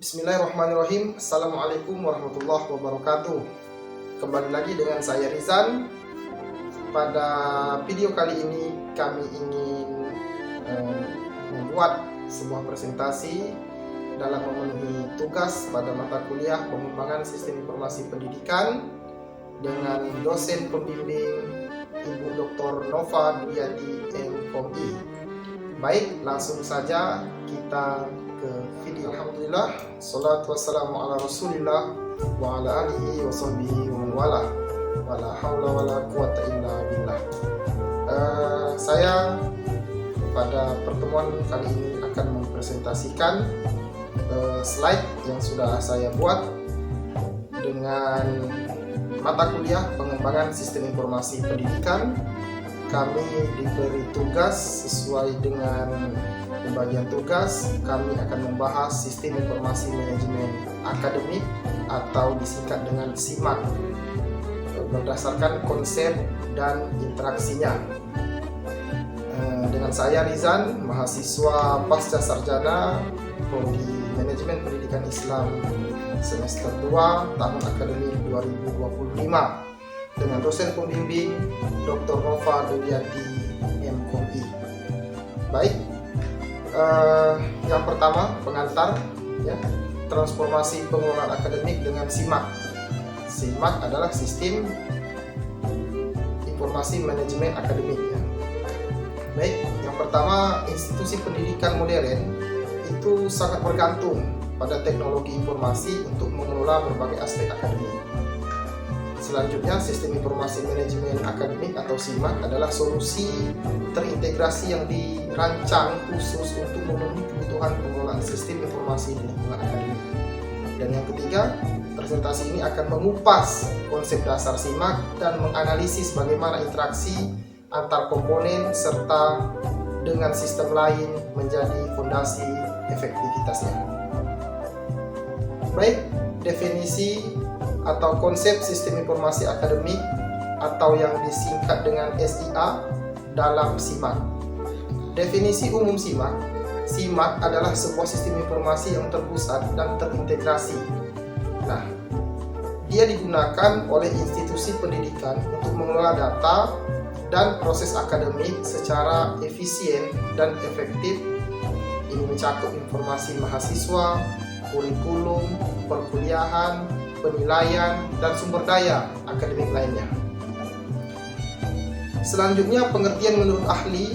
Bismillahirrahmanirrahim. Assalamualaikum warahmatullahi wabarakatuh. Kembali lagi dengan saya Rizan. Pada video kali ini kami ingin membuat sebuah presentasi dalam memenuhi tugas pada mata kuliah pengembangan sistem informasi pendidikan dengan dosen pembimbing Ibu Dr. Nova Dwiyati MKOMI. Baik, langsung saja kita ke video. Alhamdulillah, salatu wassalamu ala rasulillah wa ala alihi wa sahbihi wa man wala wa la hawla wa la quwata illa billah. Saya pada pertemuan kali ini akan mempresentasikan slide yang sudah saya buat dengan mata kuliah pengembangan sistem informasi pendidikan. Kami diberi tugas sesuai dengan pembagian tugas. Kami akan membahas sistem informasi manajemen akademik atau disingkat dengan SIMAK berdasarkan konsep dan interaksinya. Dengan saya Rizan, mahasiswa pasca sarjana prodi manajemen pendidikan Islam semester 2 tahun akademik 2025 dengan dosen pembimbing Dr. Nova Dwiyati MKOMI. Baik, yang pertama pengantar ya, transformasi pengelolaan akademik dengan SIMAK. SIMAK adalah sistem informasi manajemen akademik ya. Baik, yang pertama, institusi pendidikan modern itu sangat bergantung pada teknologi informasi untuk mengelola berbagai aspek akademik. Selanjutnya, sistem informasi manajemen akademik atau SIMAK adalah solusi terintegrasi yang dirancang khusus untuk memenuhi kebutuhan pengelolaan sistem informasi di lingkungan akademik. Dan yang ketiga, presentasi ini akan mengupas konsep dasar SIMAK dan menganalisis bagaimana interaksi antar komponen serta dengan sistem lain menjadi fondasi efektivitasnya. Baik, definisi atau konsep sistem informasi akademik atau yang disingkat dengan SIA dalam SIMAK. Definisi umum SIMAK. SIMAK adalah sebuah sistem informasi yang terpusat dan terintegrasi. Nah, dia digunakan oleh institusi pendidikan untuk mengelola data dan proses akademik secara efisien dan efektif. Ini mencakup informasi mahasiswa, kurikulum, perkuliahan, penilaian, dan sumber daya akademik lainnya. Selanjutnya, pengertian menurut ahli.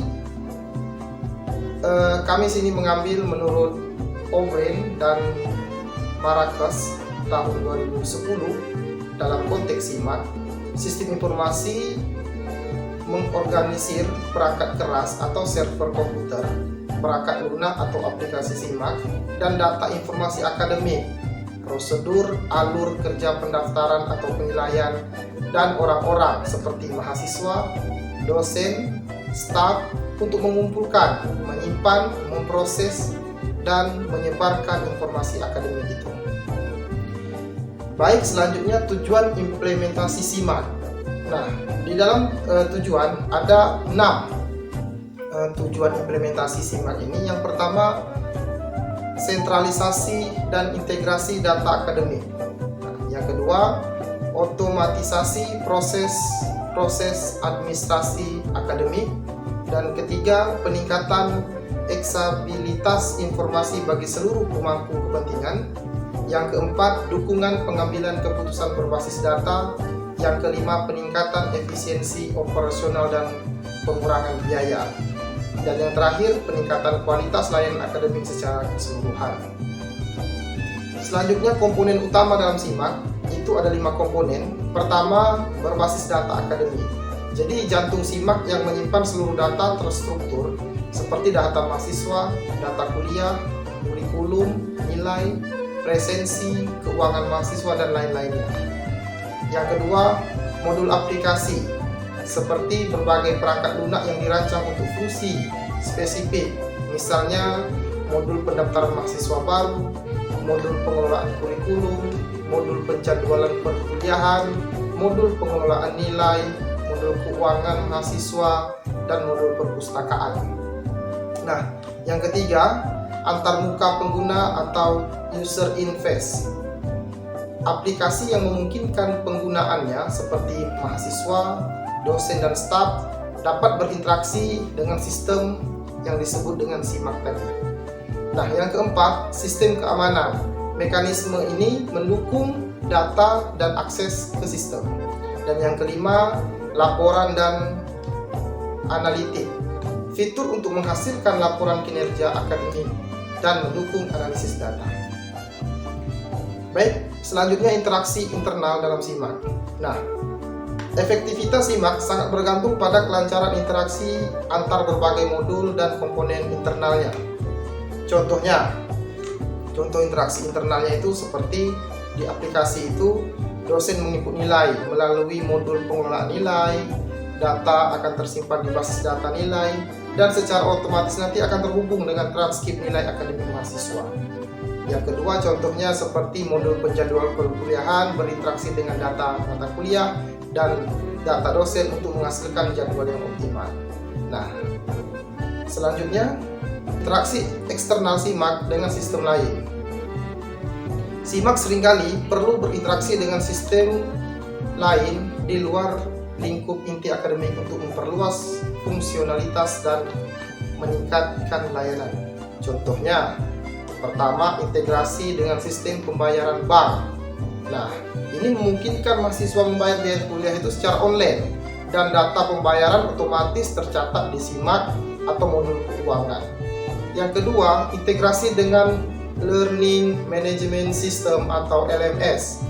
Kami sini mengambil menurut O'Brien dan Marcus tahun 2010 dalam konteks SIMAK. Sistem informasi mengorganisir perangkat keras atau server komputer, perangkat lunak atau aplikasi SIMAK, dan data informasi akademik, prosedur, alur kerja pendaftaran atau penilaian, dan orang-orang seperti mahasiswa, dosen, staf untuk mengumpulkan, menyimpan, memproses, dan menyebarkan informasi akademik itu. Baik, selanjutnya tujuan implementasi SIMAK. Nah, di dalam tujuan ada 6 tujuan implementasi SIMAK ini. Yang pertama, sentralisasi dan integrasi data akademik. Nah, yang kedua, otomatisasi proses administrasi akademik. Dan ketiga, peningkatan aksesibilitas informasi bagi seluruh pemangku kepentingan. Yang keempat, dukungan pengambilan keputusan berbasis data. Yang kelima, peningkatan efisiensi operasional dan pengurangan biaya. Dan yang terakhir, peningkatan kualitas layanan akademik secara keseluruhan. Selanjutnya, komponen utama dalam SIMAK itu ada 5 komponen. Pertama, berbasis data akademik. Jadi jantung SIMAK yang menyimpan seluruh data terstruktur seperti data mahasiswa, data kuliah, kurikulum, nilai, presensi, keuangan mahasiswa, dan lain-lainnya. Yang kedua, modul aplikasi seperti berbagai perangkat lunak yang dirancang untuk fungsi spesifik, misalnya modul pendaftaran mahasiswa baru, modul pengelolaan kurikulum, modul penjadwalan perkuliahan, modul pengelolaan nilai, modul keuangan mahasiswa, dan modul perpustakaan. Nah, yang ketiga, antarmuka pengguna atau user interface. Aplikasi yang memungkinkan penggunaannya seperti mahasiswa, dosen, dan staf dapat berinteraksi dengan sistem yang disebut dengan SIMAK tadi. Nah, yang keempat, sistem keamanan. Mekanisme ini mendukung data dan akses ke sistem. Dan yang kelima, laporan dan analitik. Fitur untuk menghasilkan laporan kinerja akademik dan mendukung analisis data. Baik, selanjutnya interaksi internal dalam SIMAK. Nah, efektivitas SIMAK sangat bergantung pada kelancaran interaksi antar berbagai modul dan komponen internalnya. Contoh interaksi internalnya itu seperti di aplikasi itu, dosen menginput nilai melalui modul pengelolaan nilai, data akan tersimpan di basis data nilai, dan secara otomatis nanti akan terhubung dengan transkrip nilai akademik mahasiswa. Yang kedua, contohnya seperti modul penjadwalan perkuliahan berinteraksi dengan data mata kuliah dan data dosen untuk menghasilkan jadwal yang optimal. Nah, selanjutnya, interaksi eksternal SIMAK dengan sistem lain. SIMAK seringkali perlu berinteraksi dengan sistem lain di luar lingkup inti akademik untuk memperluas fungsionalitas dan meningkatkan layanan. Contohnya, pertama, integrasi dengan sistem pembayaran bank. Nah, ini memungkinkan mahasiswa membayar biaya kuliah itu secara online dan data pembayaran otomatis tercatat di SIMAK atau modul keuangan. Yang kedua, integrasi dengan Learning Management System atau LMS.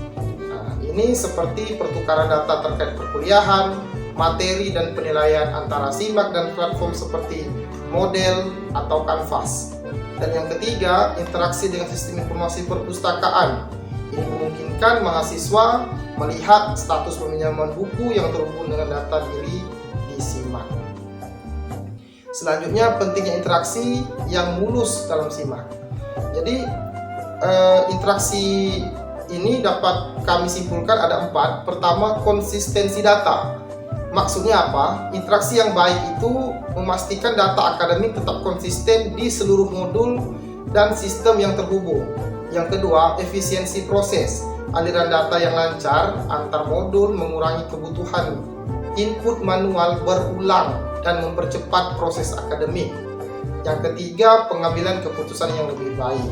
Nah, ini seperti pertukaran data terkait perkuliahan, materi dan penilaian antara SIMAK dan platform seperti Model atau Canvas. Dan yang ketiga, interaksi dengan sistem informasi perpustakaan. Ini memungkinkan mahasiswa melihat status peminjaman buku yang terhubung dengan data diri di SIMAK. Selanjutnya, pentingnya interaksi yang mulus dalam SIMAK. Jadi interaksi ini dapat kami simpulkan ada 4. Pertama, konsistensi data. Maksudnya apa? Interaksi yang baik itu memastikan data akademik tetap konsisten di seluruh modul dan sistem yang terhubung. Yang kedua, efisiensi proses. Aliran data yang lancar antar modul mengurangi kebutuhan input manual berulang dan mempercepat proses akademik. Yang ketiga, pengambilan keputusan yang lebih baik.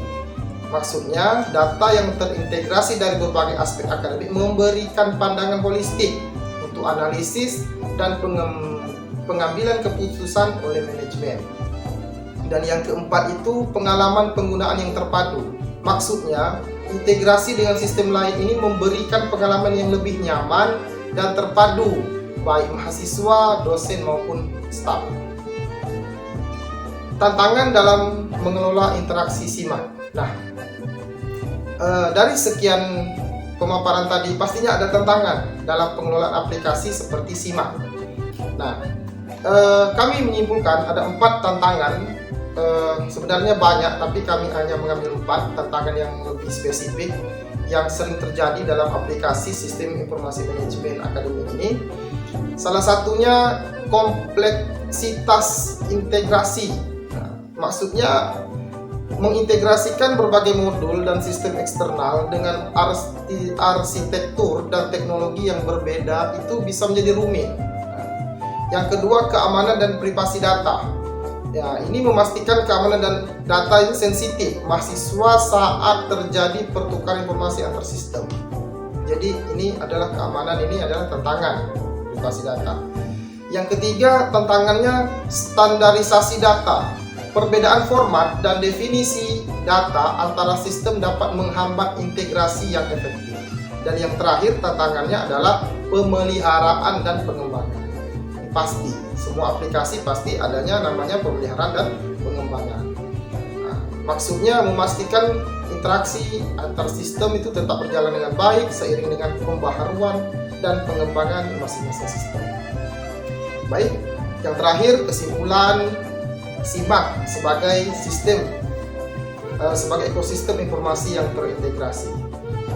Maksudnya, data yang terintegrasi dari berbagai aspek akademik memberikan pandangan holistik untuk analisis dan pengambilan keputusan oleh manajemen. Dan yang keempat itu, pengalaman penggunaan yang terpadu. Maksudnya, integrasi dengan sistem lain ini memberikan pengalaman yang lebih nyaman dan terpadu, baik mahasiswa, dosen maupun staf. Tantangan dalam mengelola interaksi SIMAK. Nah, dari sekian pemaparan tadi, pastinya ada tantangan dalam pengelolaan aplikasi seperti SIMAK. Nah, kami menyimpulkan ada 4 tantangan. Sebenarnya banyak, tapi kami hanya mengambil 4 tantangan yang lebih spesifik yang sering terjadi dalam aplikasi sistem informasi manajemen akademik ini. Salah satunya kompleksitas integrasi. Maksudnya mengintegrasikan berbagai modul dan sistem eksternal dengan arsitektur dan teknologi yang berbeda itu bisa menjadi rumit. Yang kedua, keamanan dan privasi data. Ya, ini memastikan keamanan dan data itu sensitif mahasiswa saat terjadi pertukaran informasi antar sistem. Jadi ini adalah keamanan, ini adalah tantangan privasi data. Yang ketiga, tantangannya standarisasi data. Perbedaan format dan definisi data antara sistem dapat menghambat integrasi yang efektif. Dan yang terakhir, tantangannya adalah pemeliharaan dan pengembangan. Pasti, semua aplikasi pasti adanya namanya pemeliharaan dan pengembangan. Nah, maksudnya memastikan interaksi antar sistem itu tetap berjalan dengan baik seiring dengan pembaharuan dan pengembangan masing-masing sistem. Baik, yang terakhir, kesimpulan SIMAK sebagai ekosistem informasi yang terintegrasi.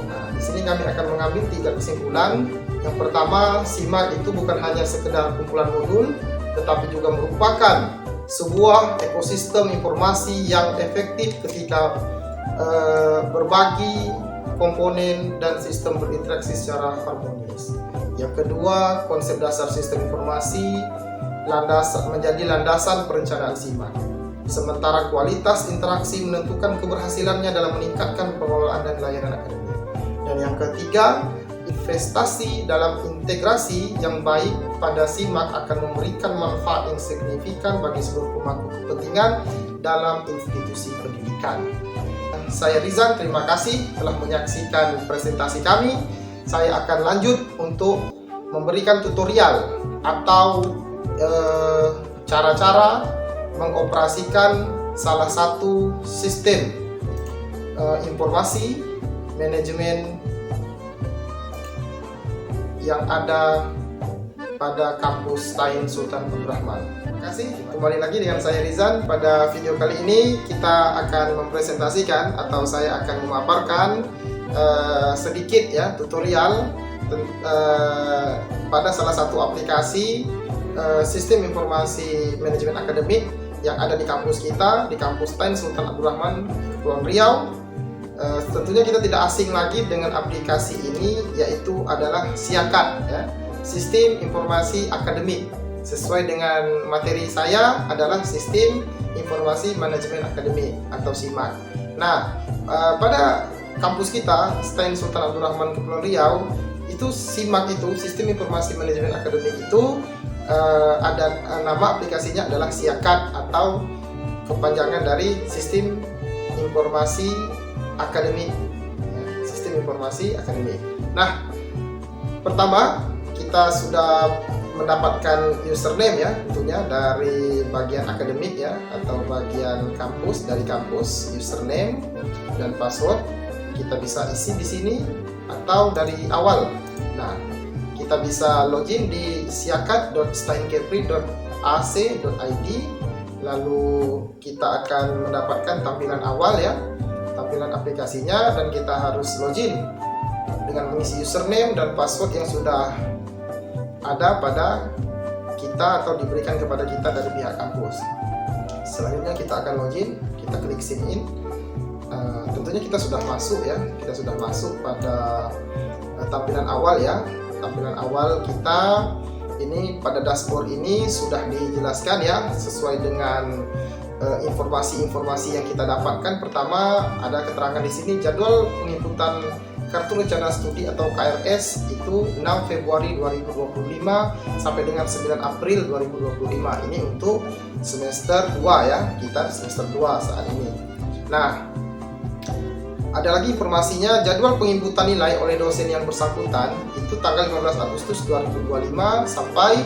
Nah, di sini kami akan mengambil 3 kesimpulan. Yang pertama, SIMAK itu bukan hanya sekedar kumpulan modul, tetapi juga merupakan sebuah ekosistem informasi yang efektif ketika berbagi komponen dan sistem berinteraksi secara harmonis. Yang kedua, konsep dasar sistem informasi menjadi landasan perencanaan SIMAK. Sementara kualitas interaksi menentukan keberhasilannya dalam meningkatkan pengelolaan dan layanan akademik. Dan yang ketiga, investasi dalam integrasi yang baik pada SIMAK akan memberikan manfaat yang signifikan bagi seluruh pemangku kepentingan dalam institusi pendidikan. Saya Rizan, terima kasih telah menyaksikan presentasi kami. Saya akan lanjut untuk memberikan tutorial atau cara-cara mengoperasikan salah satu sistem informasi manajemen yang ada pada kampus Tain Sultan Abdul Rahman. Terima kasih. Kembali lagi dengan saya Rizan. Pada video kali ini kita akan mempresentasikan atau saya akan memaparkan sedikit ya tutorial pada salah satu aplikasi sistem informasi manajemen akademik yang ada di kampus kita, di kampus Tain Sultan Abdul Rahman, Kepulauan Riau. Tentunya kita tidak asing lagi dengan aplikasi ini, yaitu adalah SIAKAD ya, Sistem Informasi Akademik. Sesuai dengan materi saya adalah Sistem Informasi Manajemen Akademik atau SIMAK. Nah, pada kampus kita, Tain Sultan Abdul Rahman, Kepulauan Riau, itu SIMAK itu, Sistem Informasi Manajemen Akademik itu ada nama aplikasinya adalah SIAKAD atau kepanjangan dari Sistem Informasi Akademik ya, Sistem Informasi Akademik. Nah, pertama kita sudah mendapatkan username ya, tentunya dari bagian akademik ya, atau bagian kampus, dari kampus username dan password kita bisa isi di sini atau dari awal. Nah, kita bisa login di siakad.steinkepri.ac.id, lalu kita akan mendapatkan tampilan awal ya, tampilan aplikasinya, dan kita harus login dengan mengisi username dan password yang sudah ada pada kita atau diberikan kepada kita dari pihak kampus. Selanjutnya kita akan login, kita klik sign in. Tentunya kita sudah masuk ya, kita sudah masuk pada tampilan awal ya. Tampilan awal kita ini pada dashboard ini sudah dijelaskan ya, sesuai dengan informasi-informasi yang kita dapatkan. Pertama ada keterangan di sini jadwal penginputan Kartu Rencana Studi atau KRS itu 6 Februari 2025 sampai dengan 9 April 2025. Ini untuk semester 2 ya, kita semester 2 saat ini. Nah, ada lagi informasinya, jadwal penginputan nilai oleh dosen yang bersangkutan itu tanggal 15 Agustus 2025 sampai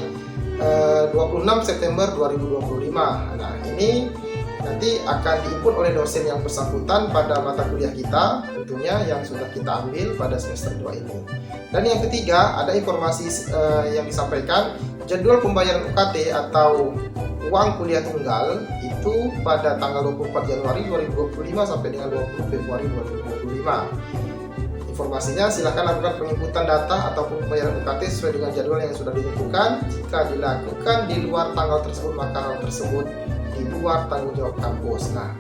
26 September 2025. Nah, ini nanti akan diinput oleh dosen yang bersangkutan pada mata kuliah kita, tentunya yang sudah kita ambil pada semester 2 ini. Dan yang ketiga, ada informasi yang disampaikan, jadwal pembayaran UKT atau uang kuliah tunggal itu pada tanggal 24 Januari 2025 sampai dengan 20 Februari 2025. Informasinya, silakan lakukan penginputan data ataupun pembayaran UKT sesuai dengan jadwal yang sudah ditentukan. Jika dilakukan di luar tanggal tersebut, maka hal tersebut di luar tanggung jawab kampus. Nah,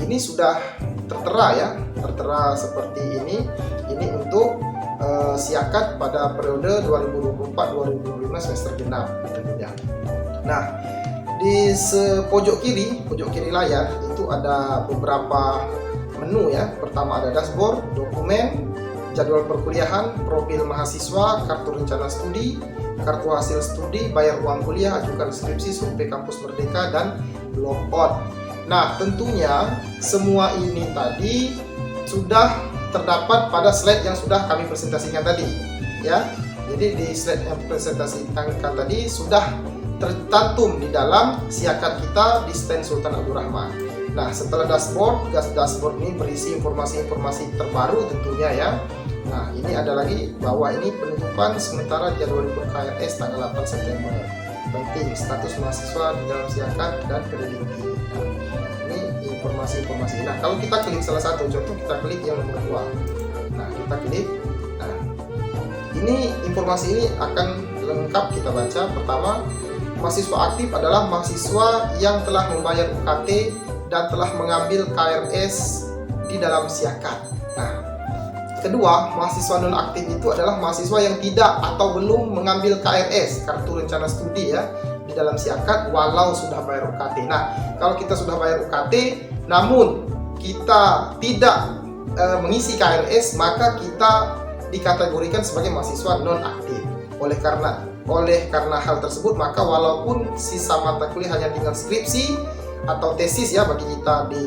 ini sudah tertera ya, tertera seperti ini. Ini untuk SIAKAD pada periode 2024-2025 semester genap tentunya. Nah, di pojok kiri layar itu ada beberapa menu ya. Pertama ada dashboard, dokumen, jadwal perkuliahan, profil mahasiswa, kartu rencana studi, kartu hasil studi, bayar uang kuliah, ajukan skripsi, survei kampus merdeka, dan logout. Nah, tentunya semua ini tadi sudah terdapat pada slide yang sudah kami presentasikan tadi ya. Jadi di slide yang presentasikan tadi sudah tercantum di dalam SIAKAD kita di Tain Sultan Abdul Rahman. Nah, setelah dashboard ini berisi informasi-informasi terbaru tentunya ya. Nah, ini ada lagi bahwa ini penutupan sementara jadwal libur KRS tanggal 8 September. Penting, status mahasiswa di dalam SIAKAD dan peneliti. Nah, ini informasi-informasi. Nah, kalau kita klik salah satu, contoh kita klik yang nomor 2. Nah, kita klik. Nah, ini informasi ini akan lengkap kita baca. Pertama, mahasiswa aktif adalah mahasiswa yang telah membayar UKT dan telah mengambil KRS di dalam siakat. Nah, kedua, mahasiswa non aktif itu adalah mahasiswa yang tidak atau belum mengambil KRS, kartu rencana studi ya, di dalam siakat walau sudah bayar UKT. Nah, kalau kita sudah bayar UKT namun kita tidak mengisi KRS, maka kita dikategorikan sebagai mahasiswa non aktif. Oleh karena hal tersebut, maka walaupun sisa mata kuliah hanya tinggal skripsi atau tesis ya bagi kita di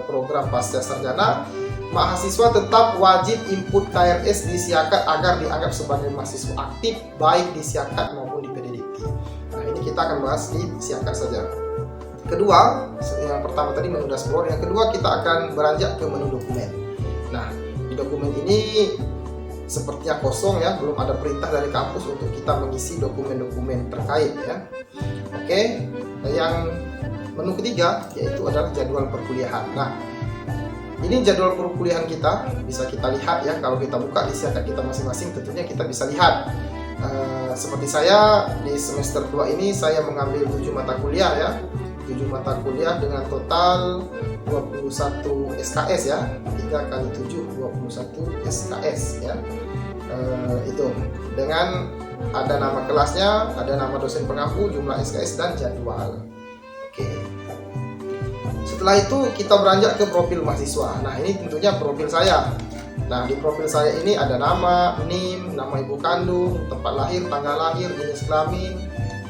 program pasca sarjana, mahasiswa tetap wajib input KRS di siakat agar dianggap sebagai mahasiswa aktif baik di siakat maupun di PDDikti. Nah, ini kita akan bahas di siakat saja. Kedua, yang pertama tadi menu dashboard, yang kedua kita akan beranjak ke menu dokumen. Nah, di dokumen ini sepertinya kosong ya, belum ada perintah dari kampus untuk kita mengisi dokumen-dokumen terkait ya. Oke, yang menu ketiga yaitu adalah jadwal perkuliahan. Nah, ini jadwal perkuliahan kita bisa kita lihat ya, kalau kita buka di siakat kita masing-masing tentunya kita bisa lihat. Seperti saya di semester 2 ini saya mengambil 7 mata kuliah ya, 7 mata kuliah dengan total 21 SKS ya, 3 kali 7 21 SKS ya. Itu dengan ada nama kelasnya, ada nama dosen pengampu, jumlah SKS dan jadwal. Oke. Setelah itu kita beranjak ke profil mahasiswa. Nah, ini tentunya profil saya. Nah, di profil saya ini ada nama, NIM, nama ibu kandung, tempat lahir, tanggal lahir, jenis kelamin,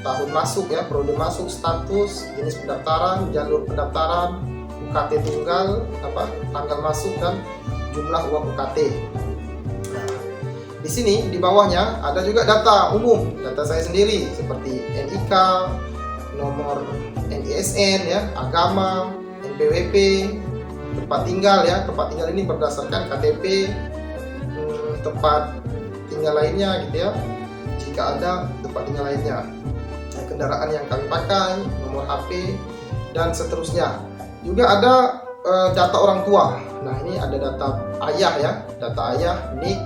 tahun masuk ya, periode masuk, status, jenis pendaftaran, jalur pendaftaran, UKT tunggal, tanggal masuk dan jumlah uang UKT. Nah, di sini di bawahnya ada juga data umum, data saya sendiri seperti NIK, nomor NISN ya, agama, NPWP, tempat tinggal ya, tempat tinggal ini berdasarkan KTP, tempat tinggal lainnya gitu ya, jika ada tempat tinggal lainnya, kendaraan yang kami pakai, nomor HP dan seterusnya. Juga ada data orang tua. Nah, ini ada data ayah ya, data ayah, NIK,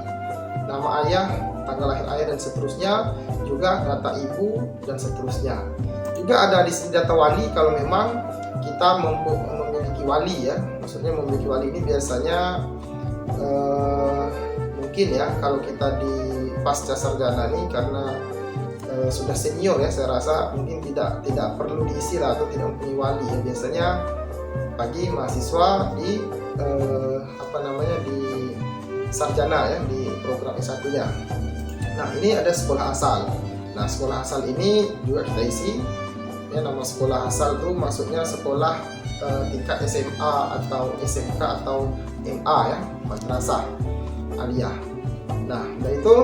nama ayah, tanggal lahir ayah dan seterusnya, juga data ibu dan seterusnya. Juga ada di sini data wali kalau memang kita memiliki wali ya, maksudnya memiliki wali ini biasanya mungkin ya kalau kita di pasca sarjana nih karena sudah senior ya, saya rasa mungkin tidak perlu diisi lah atau tidak mempunyai wali ya, biasanya bagi mahasiswa di di sarjana ya, di program S1-nya. Nah, ini ada sekolah asal. Nah, sekolah asal ini juga kita isi ya, nama sekolah asal itu maksudnya sekolah tingkat SMA atau SMK atau MA ya, madrasah aliyah. Nah, dan itu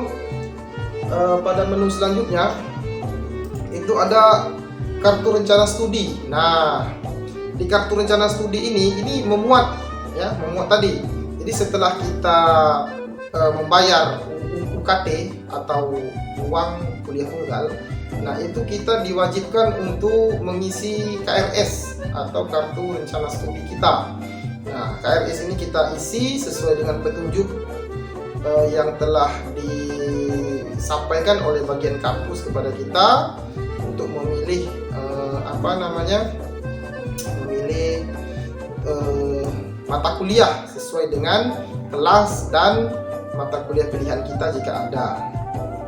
pada menu selanjutnya itu ada kartu rencana studi. Nah, di kartu rencana studi ini memuat tadi. Jadi setelah kita membayar UKT atau uang kuliah tunggal, nah itu kita diwajibkan untuk mengisi KRS atau kartu rencana studi kita. Nah, KRS ini kita isi sesuai dengan petunjuk yang telah disampaikan oleh bagian kampus kepada kita untuk memilih memilih mata kuliah sesuai dengan kelas dan mata kuliah pilihan kita jika ada.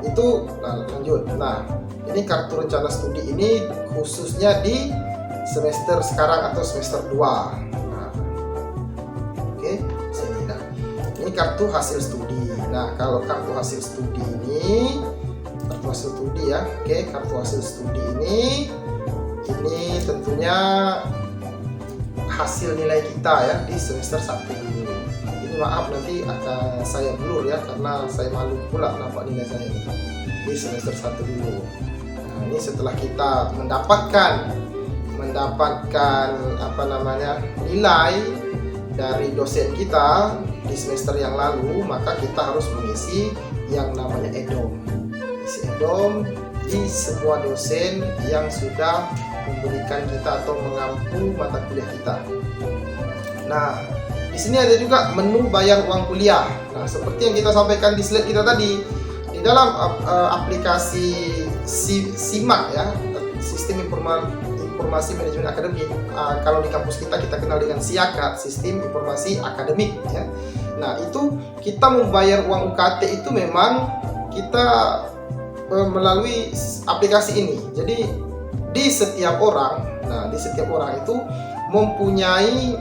Itu lanjut. Nah, ini kartu rencana studi ini khususnya di semester sekarang atau semester 2. Nah, oke, sini. Nah, ini kartu hasil studi. Nah, kalau kartu hasil studi ini, kartu hasil studi ya, oke, kartu hasil studi ini tentunya hasil nilai kita ya di semester 1 dulu. Ini maaf nanti akan saya blur ya, karena saya malu pula nampak nilai saya di semester 1 dulu. Nah, ini setelah kita mendapatkan nilai dari dosen kita di semester yang lalu, maka kita harus mengisi yang namanya EDOM. Isi EDOM di semua dosen yang sudah memberikan kita atau mengampu mata kuliah kita. Nah, di sini ada juga menu bayar uang kuliah. Nah, seperti yang kita sampaikan di slide kita tadi, di dalam aplikasi SIMAK ya, Sistem Informasi Manajemen Akademik. Kalau di kampus kita kenal dengan SIAKA, Sistem Informasi Akademik ya. Nah, itu kita membayar uang UKT itu memang kita melalui aplikasi ini. Jadi di setiap orang itu mempunyai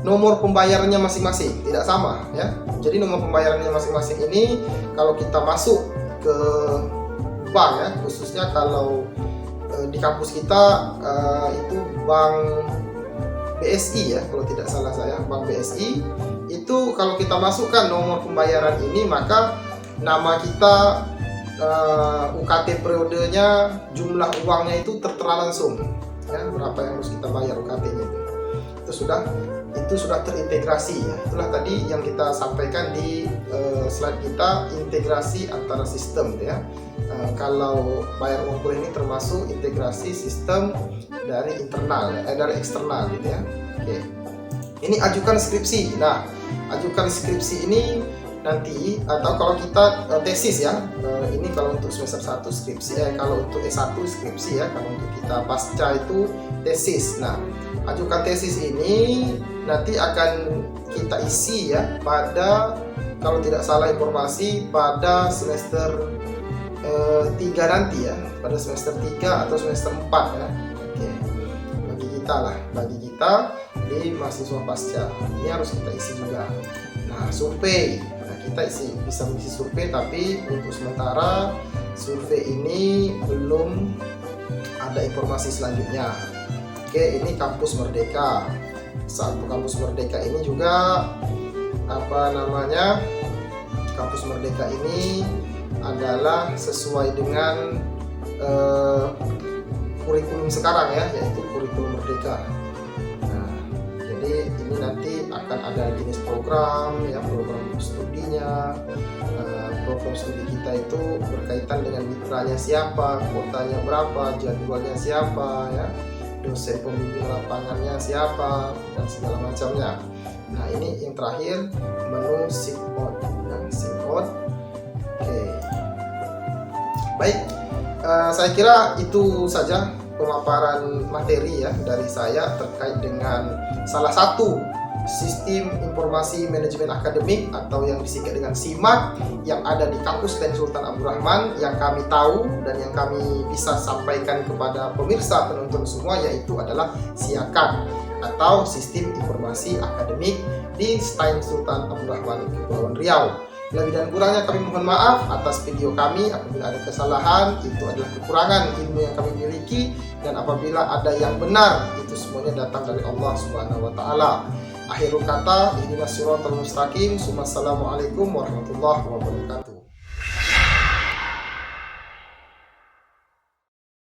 nomor pembayarannya masing-masing, tidak sama ya. Jadi nomor pembayarannya masing-masing ini kalau kita masuk ke bank ya, khususnya kalau di kampus kita itu Bank BSI ya, kalau tidak salah saya, Bank BSI itu kalau kita masukkan nomor pembayaran ini, maka nama kita, UKT periodenya, jumlah uangnya itu tertera langsung ya, berapa yang harus kita bayar UKT-nya itu sudah terintegrasi ya. Itulah tadi yang kita sampaikan di slide kita, integrasi antara sistem ya. Kalau bayar uang kuliah ini termasuk integrasi sistem dari internal dari eksternal gitu ya. Oke. Ini ajukan skripsi. Nah, ajukan skripsi ini nanti, atau kalau kita tesis ya, ini kalau untuk semester 1 skripsi, kalau untuk S1 skripsi ya, kalau untuk kita pasca itu tesis. Nah, ajukan tesis ini nanti akan kita isi ya pada, kalau tidak salah informasi, pada semester 3 nanti ya, pada semester 3 atau semester 4 ya. Oke. Bagi kita di mahasiswa pasca ini harus kita isi juga. Nah, survei. Nah, kita bisa mengisi survei, tapi untuk sementara survei ini belum ada informasi selanjutnya. Oke, ini Kampus Merdeka. Satu Kampus Merdeka ini juga Kampus Merdeka ini adalah sesuai dengan kurikulum sekarang ya, yaitu kurikulum Merdeka. Nah, jadi ini nanti akan ada jenis program ya, program studinya. Program studi kita itu berkaitan dengan mitranya siapa, kuotanya berapa, jadwalnya siapa ya, dosen pembimbing lapangannya siapa, dan segala macamnya. Nah, ini yang terakhir, menu SIMOD ya, SIMOD. Oke. Baik, saya kira itu saja pemaparan materi ya dari saya terkait dengan salah satu Sistem Informasi Manajemen Akademik atau yang disingkat dengan SIMAK yang ada di kampus TEN Sultan Abdurrahman, yang kami tahu dan yang kami bisa sampaikan kepada pemirsa penonton semua, yaitu adalah SIAKA atau Sistem Informasi Akademik di TEN Sultan Abdurrahman, Kepulauan Riau. Lebih dan kurangnya kami mohon maaf atas video kami. Apabila ada kesalahan, itu adalah kekurangan ilmu yang kami miliki, dan apabila ada yang benar, itu semuanya datang dari Allah Subhanahu wa taala. Akhirul kata, ihdinas siratal mustaqim. Assalamualaikum warahmatullahi wabarakatuh.